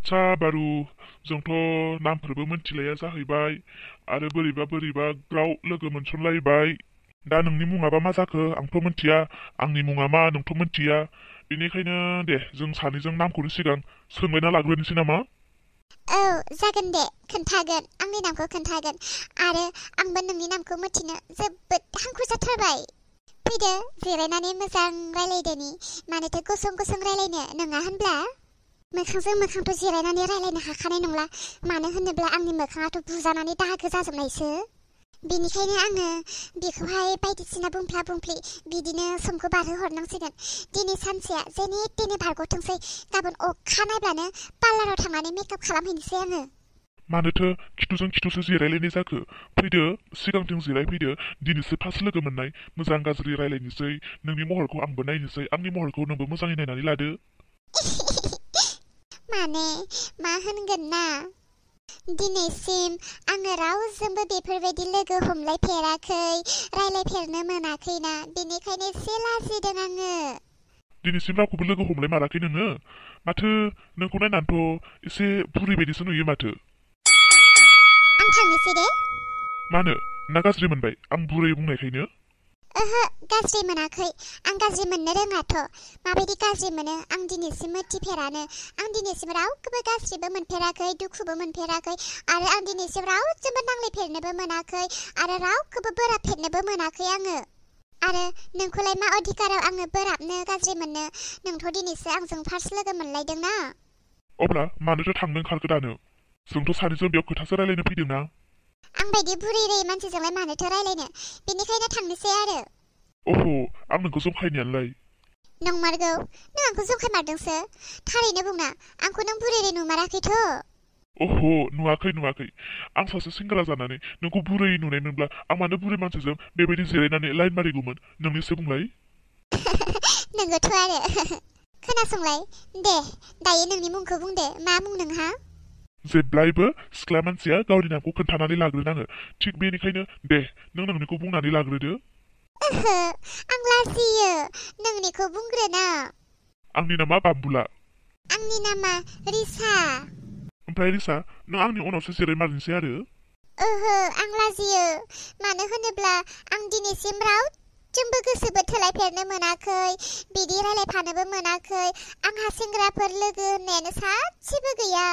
आदसा बारु जोंथ' नामफोरबो मोनथिलाया जाहैबाय आरो बोरैबा बोरैबा ग्राव लोगो मोनसनलायबाय। दा नोंनि मुङाबा मा जाखो आंथ' मोनथिया, आंनि मुङा मा नोंथ' मोनथिया। बेनिखायनो दे जों सानैजों नामखौनो सिगां सोंलायना लाग्रोनोसै नामा? औ जागोन दे, खोन्थागोन, आंनि नामखौ खोन्थागोन। आरो आंबो नोंनि नामखौ मिथिनो जोबोद हांखुर जाथारबाय। फैदो जिरायनानै मोजां रायलायदोनि, मानोथो गसं गसं रायलायनो नङा होनब्ला? मोखांजों मोखांथ' जिरायनानै रायलायनो हाखानाय नंला, मानो होनोब्ला आंनि मोखाङाथ' बुजानानै दागो जाजोबनायसो। बेनिखायनो आङो बेखौहाय बायदिसिना बुंफ्ला बुंफ्लि बिदिनो समखौ बारहोहरनांसिगोन। दिनै सानसेया जेने तेने बारग'थोंसै, गाबोन अखा नायब्लानो पार्लाराव थांनानै मेकआप खालामहैनोसै आङो। मानोथो खिथुजों खिथुसो जिरायलायनाय जाखो? फैदो सिगांथिं जिरायफैदो, दिनैसो फार्स्ट लोगो मोननाय, मोजां गाज्रि रायलायनोसै। नोंनि महरखौ आंबो नायनोसै, आंनि महरखौ नोंबो मोजाङै नायनानै लादो। माने मा होनगोन ना, दिनैसिम आङो रावजोंबो बेफोरबायदि लोगो हमलायफेराखै, रायलायफेरनो मोनाखैना, बेनिखायनो एसे लाजिदों आङो। दिनैसिम रावखौबो लोगो हमलाय माराखै नोङो? माथो नोंखौ नायनानैथ' एसे बुरै बायदिसो नुयो माथो। आं थांनोसै दे। मानो? ना गाज्रि मोनबाय आं बुरै बुंनायखायनो? ओहो, गाज्रि मोनाखै, आं गाज्रि मोननो रोङाथ'। माबायदि गाज्रि मोनो आं दिनैसिम मिथिफेरानो। आं दिनैसिम रावखौबो गाज्रिबो मोनफेराखै, दुखुबो मोनफेराखै, आरो आं दिनैसिम रावजोंबो नांलायफेरनोबो मोनाखै, आरो रावखौबो बोराबफेरनोबो मोनाखै आङो। आरो नोंखौलाय मा अधिकाराव आङो बोराबनो, गाज्रि मोननो? नोंथ' दिनैसो आंजों फार्स्ट लोगो मोनलायदोंना। अब्ला मानोथो थांनो ओंखारखो दानो? जोंथ' सानैजों बेयाव खोथासो रायलायनो फैदोंना। आंबायदि बुरै मानसिजोंलाय मानोथो रायलायनो, बेनिखायनो थांनोसै आरो। अह, आं नोंखौ जंखायनायालाय। नंमारगौ, नों आंखौ जंखाय मारदोंसो। थारैनो बुंना, आंखौ नों बुरै नुमाराखैथ'। अह, नुवाखै। आं सासे सेंग्रा जानानै नोंखौ बुरै नुनायमोनब्ला आं मानो बुरै मानसिजों बेबायदि जिरायनानै लाइन मारिगौमोन? नोंनिसो बुंलाय। नोंगौथ' आरो। खोनासंलाय, दे दायो नोंनि मुंखौ बुंदो, मा मुं नोंहा? जेब्लायबो सिख्ला मानसिया गावनि नामखौ खोन्थानानै लाग्रोनाङो, थिग बेनिखायनो दे नों नोंनिखौ बुंनानै लाग्रोदो। ओहो, आं लाजियो, नोंनिखौ बुंग्रोना। आंनि नामा बाबुला। आंनि नामा रिसा। ओमफ्राय रिसा, नों आंनि उनावसो जिरायमारनोसै आरो। ओहो, आं लाजियो, मानो होनोब्ला आं दिनैसिम रावजोंबो गोसोबो थोलायफेरनो मोनाखै, बिदि रायलायफानोबो मोनाखै। आंहा सेंग्राफोर लोगो होननायानो सासेबो गैया।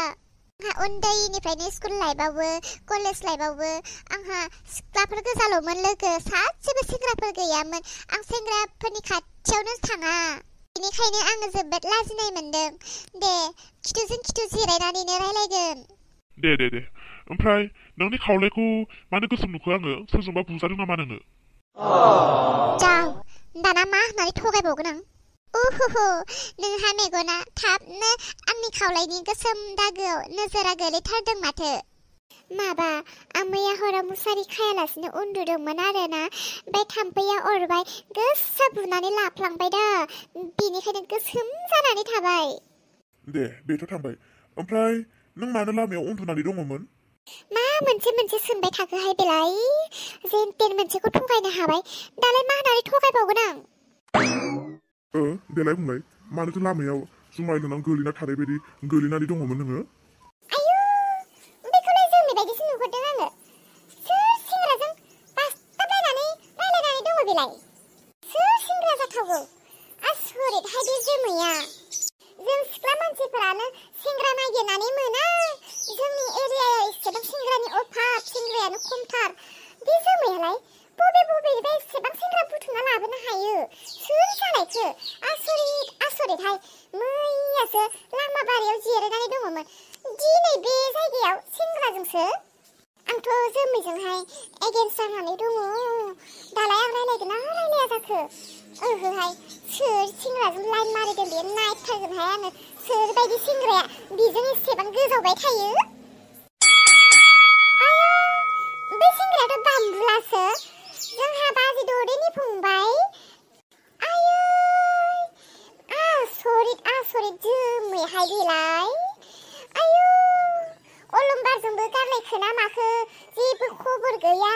आंहा उन्दैनिफ्रायनो स्कुल लाइफआवबो कलेज लाइफआवबो आंहा सिख्लाफोर गोजाल'मोन लोगो, सासेबो सेंग्राफोर गैयामोन। आं सेंग्राफोरनि खाथियावनो थाङा, बेनिखायनो आङो जोबोद लाजिनाय मोनदों। दे खिथुजों खिथु जिरायनानैनो रायलायगोन। दे ओमफ्राय नोंनि खावलायखौ मानो गोसोम नुखो आङो? सोरजोंबा बुजादों नामा नोङो? जाव, दाना मा होननानै थगायबावगोन आं? उहुहु, नोंहा मेगना थाबनो आंनि खावलायनि गोसोम दागोआव नोजोरा गोलैथारदों माथो। माबा, आं मैया हराव मुसारि खायालासिनो उन्दुदोंमोन आरोना, ओमफ्राय थाम्फैया अरबाय, गोसा बुनानै लाफ्लांबाय दा, बेनिखायनो गोसोम जानानै थाबाय। दे बेथ' थांबाय, ओमफ्राय नों मानो लामायाव उन्दुनानै दङमोन? मा मोनसे सोंबाय थाखोहाय बेलाय? जेन तेन मोनसेखौ थगायनो हाबाय, दालाय मा होननानै थगायबावगोन आं? देलाय बुंलाय, मानोथो लामायाव जुमाय लोंनानै गोलैना थानाय बायदि गोलैनानै दङमोन नोङो? आयु, बेखौलाय जोंनि बायदिसो नुहुरदों आङो। सोर सेंग्राजों बासथाबलायनानै रायलायनानै दङ बेलाय? सोर सेंग्रा जाथावगौ? आसरितहाय बे जोमैया। जों सिख्ला मानसिफोरानो सेंग्रा नागिरनानै मोना। जोंनि एरियायाव एसेबां सेंग्रानि अभाब, सेंग्रायानो खमथार। बे जोमैयालाय बबेनिफ्राय एसेबां सेंग्रा बुथुमना लाबोनो हायो? सोर जानायखो? आसरितहाय। मैयासो लामा बारियाव जिरायनानै दङमोन, दिनै बे जायगायाव सेंग्राजोंसो। आंथ' जोमैजोंहाय एगेन्स्ट जानानै दङ। दालाय आं रायलायगोन ना रायलाया जाखो? ओहोहाय, सोर सेंग्राजों लाइन मारिदों बे नायथारगोनहाय आङो। सोरबायदि सेंग्राया बेजों एसेबां गोजावबाय थायो? आया, बे सेंग्रायाथ' बामबुलासो, जोंहा बाजै ददेनि फंबाय। आयै, आसरित जोमैहाय बेलाय। आयु, अलंबारजोंबो गारलायखो ना माखो? जेबो खबर गैया।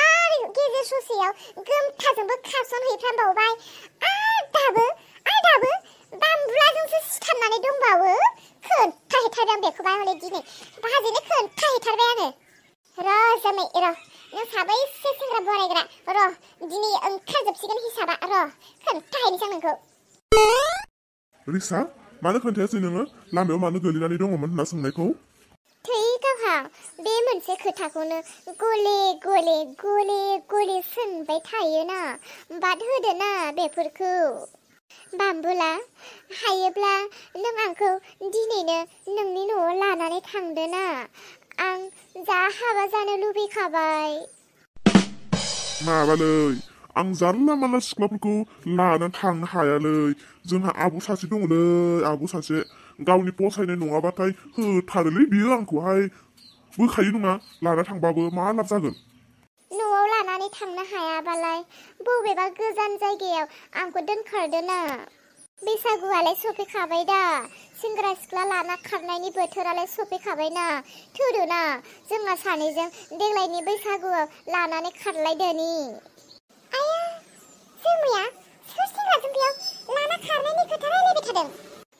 आरो गेजेर ससेयाव गोमथाजोंबो खारसनहैफ्रामबावबाय। आरो दाबो बामबुलाजोंसो सिथाबनानै दंबावो खोन्थाहैथारबाय आं बेखौबा हले दिनै बाजैनो खोन्थाहैथारबाय आङो र' जोमै र' नों साबैसे सेंग्रा बोरायग्रा र' दिनै ओंखारजोबसिगोन हिसाबा र' खोन्थाहैनोसै आं नोंखौ रिसा मानो खोन्थायासै नोङो लामायाव मानो गोलैनानै दङमोन होनना सोंनायखौ थै गावहा बे मोनसे खोथाखौनो गले गले गले गले सोंबाय थायोना बाद होदोना बेफोरखौ बामबुला हायोब्ला नों आंखौ दिनैनो नोंनि न'आव लानानै थांदोना आं जा हाबा जानो लुबैखाबाय माबालै आं जानला मानला सिख्लाफोरखौ लानानै थांनो हायालै जोंहा आब' सासे दङलै आब' सासे गावनि फसायनाय नङाबाथाय होथारोलै बियो आंखौहाय बोखायो नङा लाना थांबाबो मा लाब जागोन न'आव लानानै थांनो हायाबालाय बबेबा गोजान जायगायाव आंखौ दोनखारदोना बैसागुआलाय सफैखाबाय दा सेंग्रा सिख्ला लाना खारनायनि बोथोरालाय सफैखाबायना थोदोना जोंहा सानैजों देग्लायनि बैसागुआव लानानै खारलायदोनि आया जोमैया सोर सेंग्राजों बेयाव लाना खारनायनि खोथा रायलायबाय थादों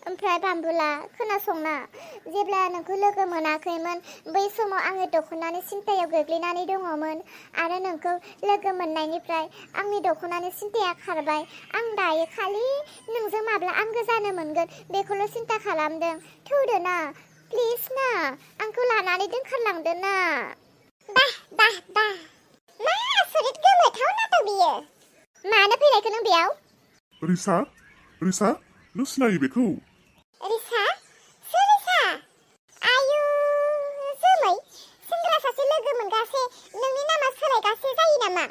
ओमफ्राय बामबुला खोनासंना जेब्ला नोंखौ लोगो मोनाखैमोन बै समाव आङो दख'नानि सिन्थायाव गोग्लैनानै दङमोन आरो नोंखौ लोगो मोननायनिफ्राय आंनि दख'नानि सिन्थाया खारबाय आं दायो खालि नोंजों माब्ला आंगो जानो मोनगोन बेखौल' सिन्था खालामदों थौदोना प्लिज ना आंखौ लानानै दोनखारलांदो ना बाह बाह बाह मा आसरित गोमोथाव नाथाव बियो मानो फैनायखौ नों बेयाव रिसा रिसा नों सिनायो बेखौ रिसा सोर रिसा आयु जोमै सेंग्रा सासे लोगो मोनगासे नोंनि नामा सोलायगासे जायो नामा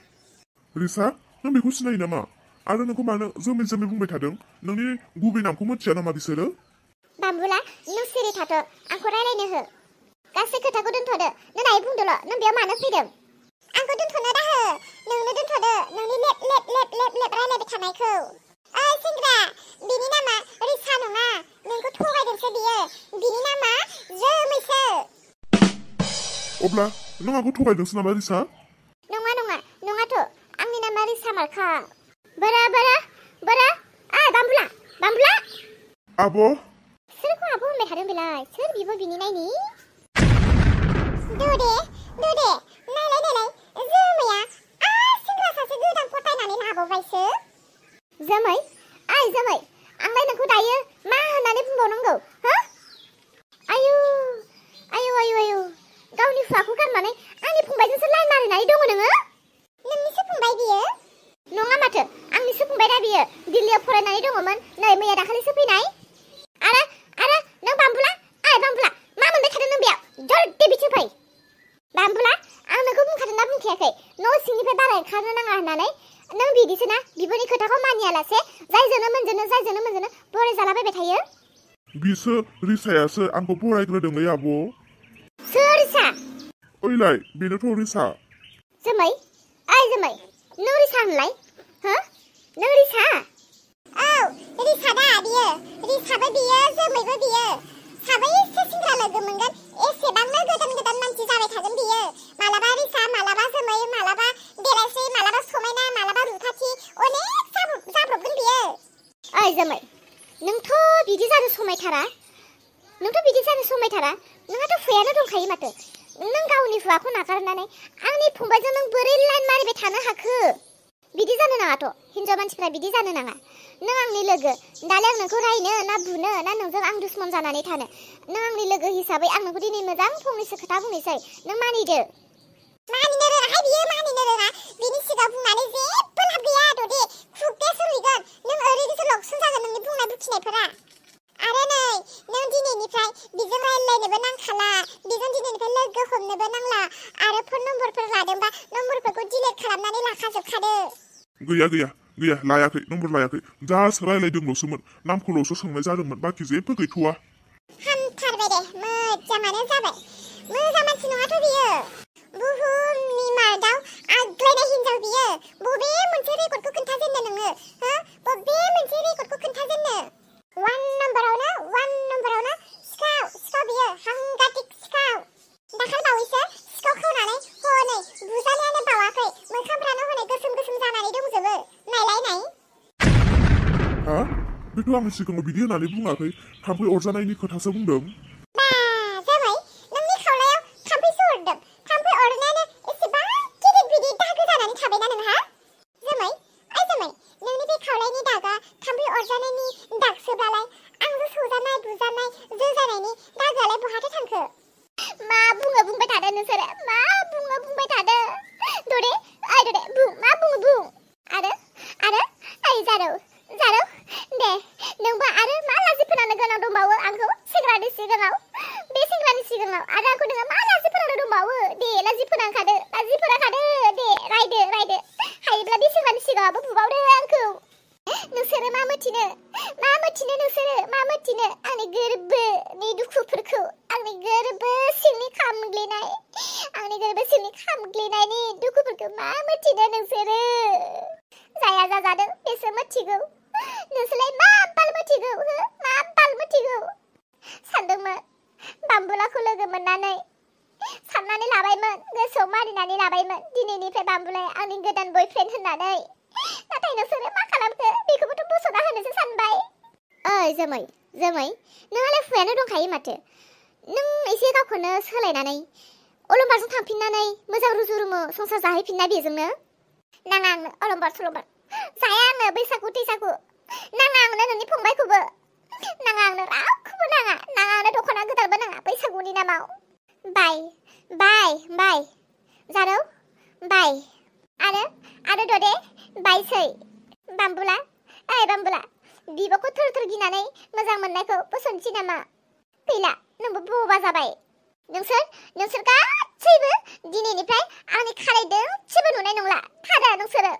रिसा नों बेखौ सिनायो नामा आरो नोंखौ मानो जोमै जोमै बुंबाय थादों नोंनि गुबै नामखौ मिथिया नामा बिसोरो बामबुला नों सिरि थाथ' आंखौ रायलायनो हो गासै खोथाखौ दोनथ'दो नों दायो बुंदोल' नों बेयाव मानो फैदों आंखौ दोनथ'नो दाहो नोंनो दोनथ'दो नोंनि लेप लेप लेप लेप लेप रायलायबाय थानायखौ ओइ सेंग्रा बिनि नामा रिसा नङा नोंखौ थगायदोंसो बियो बिनि नामा जोमैसो अब्ला नों आंखौ थगायदोंसो नामा रिसा नङा नङा नङाथ' आंनि नामा रिसा मारखा बोरा बोरा बोरा बामबुला बामबुला आब' सोरखौ आब' होनबाय थादों बेलाय सोर बिबो बिनि नायनि दे नायलाय नायलाय जोमैया सेंग्रा सासे गोदान फटायनानै लाबावबायसो जोमै जोमै आंलाय नोंखौ दायो मा होननानै बुंबावनांगौ हो आयु आयु आयु आयु गावनि हुवाखौ गारनानै आंनि फंबायजोंसो लाइन मारिनानै दङ नोङो नोंनिसो फंबाय बियो नङा माथो आंनिसो फंबाय दा बियो दिल्लीयाव फरायनानै दङमोन नै मैया दाखालिसो फैनाय आरो नों बामबुला बामबुला मा मोनबाय थादों नों बेयाव जल्दि बिथिं फै बामबुला आं नोंखौ बुंखादों ना बुंखायाखै न' सिंनिफ्राय बारा ओंखारनो नाङा होननानै नों बिदिसो ना बिबोनि खोथाखौ मानियालासे जायजोंनो मोनजोनो बराय जालाबायबाय थायो बिसो रिसायासो आंखौ बरायग्रोदोंलै आब' सोर रिसा ओइलाय बेनोथ' रिसा जोमै जोमै नों रिसा होनलाय हो नों रिसा औ रिसा दा बियो रिसाबो बियो जोमैबो बियो साबैसे सेंग्रा लोगो मोनगोन एसेबांनो गोदान मानसि जाबाय थागोन बियो मालाबा रिसा मालाबा जोमै मालाबा देलायस्रि मालाबा समायना मालाबा रुफाथि अनेक जाब्रबगोन बियो ओइ जोमै नोंथ' बिदि जानो समायथारा नोंहाथ' हुवायानो दंखायो माथो नों गावनि हुवाखौ नागारनानै आंनि फंबायजों नों बोरै लाइन मारिबाय थानो हाखो बिदि जानो नाङाथ' हिनजाव मानसिफ्रा बिदि जानो नाङा नों आंनि लोगो दालाय आं नोंखौ रायनो ना बुनो ना नोंजों आं दुश्मन जानानै थानो नों आंनि लोगो हिसाबै आं नोंखौ दिनै मोजां फंनैसो खोथा बुंनोसै नों मानिदो मानिनो रोङाहाय बियो मानिनो रोङा बिनि सिगाङाव बुंनानै जेबो लाब गैया ददे खुगाया सोलिगोन नों ओरैनोसो लक्सन जागोन नोंनि बुंनाय बुथिनायफोरा आरो नै नों दिनैनिफ्राय बिजों रायलायनोबो नांखाला बिजों दिनैनिफ्राय लोगो हमनोबो नांला आरो फन नम्बरफोर लादोंबा नम्बरफोरखौ डिलिट खालामनानै लाखाजोबखादो गैया लायाखै नम्बर लायाखै जास्ट रायलायदोंल'सोमोन नामखौल'सो सोंनाय जादोंमोन बाखि जेबो गैथ'वा हामथारबाय दे मोजाङानो जाबाय मोजां मानसि नङाथ' बियो बुहुमनि मादाव आग्लायनाय हिनजाव बियो बबे मोनसे रेकर्डखौ खोन्थाजेननो नोङो हो बबे मोनसे रेकर्डखौ खोन्थाजेननो वान नम्बरावनो सिखाव बियो हांगाटिक सिखाव दाखालि बावैसो सिखाव खावनानै हनै बुजानायानो बावाखै मोखांफ्रानो हनै गोसोम जानानै दंजोबो नायलाय हा बेथ' आंनि सिगाङाव बिदि होननानै बुङाखै थाम्फै अरजानायनि खोथासो बुंदों बा जाबाय नोंनि खावलायाव थाम्फैसो अरदों थाम्फै अरनायानो एसेबां गिदिर बिदि दागो जानानै थाबायना नोंहा जाबाय नोंनि बे खावलायनि दागा थाम्फै अरजानायनि दागसोब्लालाय आंजों सौजानाय बुजानाय जोजानायनि दागोआलाय बहाथो थांखो मा बुङो बुंबाय थादो नोंसोरो मा बुङो बुंबाय थादो दरे बुं मा बुङो बुं आरो ओइ जारौ दे नोंबा आरो मा लाजि फोनांनो गोनां दंबावो आंखौ सेंग्रानि सिगाङाव बे सेंग्रानि सिगाङाव आरो आंखौ नोङो मा लाजि फोनांनो दंबावो दे लाजि फोनांखादो दे रायदो हायोब्ला बे सेंग्रानि सिगाङावबो बुबावदो आंखौ नोंसोरो मा मिथिनो नोंसोरो मा मिथिनो आंनि गोरबोनि दुखुफोरखौ आंनि गोरबो सिंनि खामग्लिनायनि दुखुफोरखौ मा मिथिनो नोंसोरो जाया जाजादों बेसो मिथिगौ नोंसोरलाय मा बाल मिथिगौ सानदोंमोन बाम्बुलाखौ लोगो मोननानै साननानै लाबायमोन गोसोआव मारिनानै लाबायमोन दिनैनिफ्राय बाम्बुलाया आंनि गोदान बयफ्रेन्ड होननानै नाथाय नोंसोरो मा खालामखो बेखौबोथ' बस'ना होनोसो सानबाय ओइ जोमै नोंहालाय हुयानो दंखायो माथो नों एसे गावखौनो सोलायनानै अलंबारजों थांफिननानै मोजां रुजु-रुमु संसार जाहैफिनना बेजोंनो नाङा आंनो अलंबार सलंबार जाया आंनो बैसागु थैसागु नाङा आंनो नोंनि फंबायखौबो नाङा आंनो रावखौबो नाङा आंनो दख'ना गोदानबो नाङा बैसागुनि नामाव बाय जारौ बाय आरो ददे बायसै बाम्बुला बिब'खौ थोर गिनानै मोजां मोननायखौ बोसोनसै नामा गैला नोंबो बबा जाबाय नोंसोर गासैबो दिनैनिफ्राय आंनि खानाय दोंसेबो नुनाय नंला थादा नोंसोरो